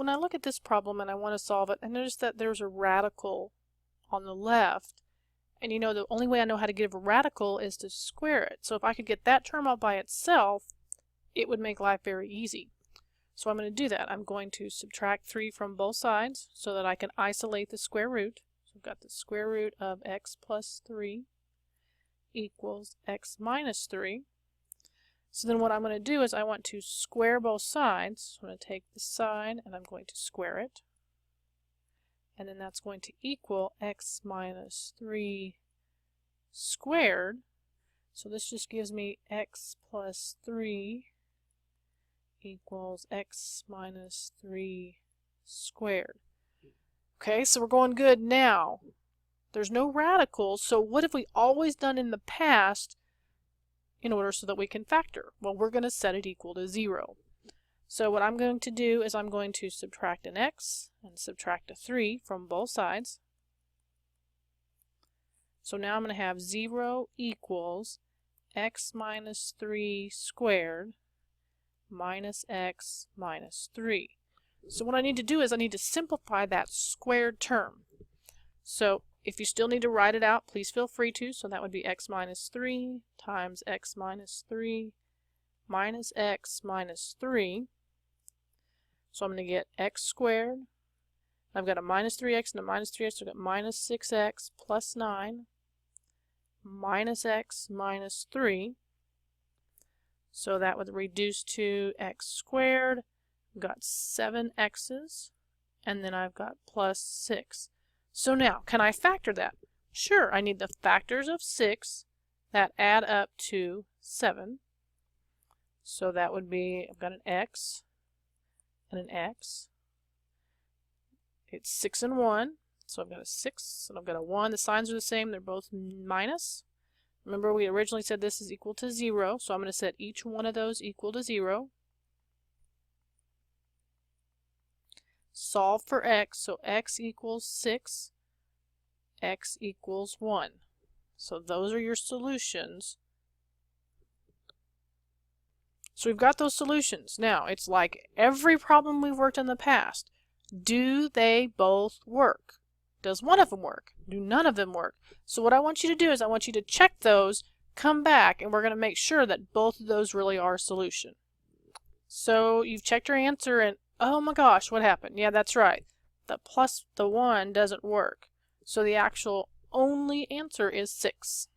when I look at this problem and I want to solve it, I notice that there's a radical on the left. And you know, the only way I know how to get a radical is to square it. So if I could get that term out by itself, it would make life very easy. So I'm going to do that. I'm going to subtract 3 from both sides so that I can isolate the square root. So I've got the square root of x plus 3 equals x minus 3. So then what I'm going to do is I want to square both sides. So I'm going to take this side and I'm going to square it. And then that's going to equal x minus 3 squared. So this just gives me x plus 3 equals x minus 3 squared. Okay, so we're going good now. There's no radicals, so what have we always done in the past in order so that we can factor? Well, we're going to set it equal to 0. So what I'm going to do is I'm going to subtract an x and subtract a 3 from both sides. So now I'm going to have 0 equals x minus 3 squared minus x minus 3. So what I need to do is I need to simplify that squared term. So if you still need to write it out, please feel free to. So that would be x minus 3 times x minus 3 minus x minus 3. So I'm going to get x squared. I've got a minus 3x and a minus 3x, so I've got minus 6x plus 9 minus x minus 3. So that would reduce to x squared. I've got 7 x's, and then I've got plus 6. So now, can I factor that? Sure, I need the factors of 6 that add up to 7. So that would be, I've got an x and an x. It's 6 and 1, so I've got a 6 and I've got a 1. The signs are the same, they're both minus. Remember, we originally said this is equal to 0, so I'm going to set each one of those equal to 0. Solve for x, so x equals 6, x equals 1. So those are your solutions. So we've got those solutions. Now, it's like every problem we've worked in the past. Do they both work? Does one of them work? Do none of them work? So what I want you to do is I want you to check those, come back, and we're going to make sure that both of those really are a solution. So you've checked your answer and, oh my gosh, what happened? Yeah, that's right. The plus the 1 doesn't work. So the actual only answer is 6.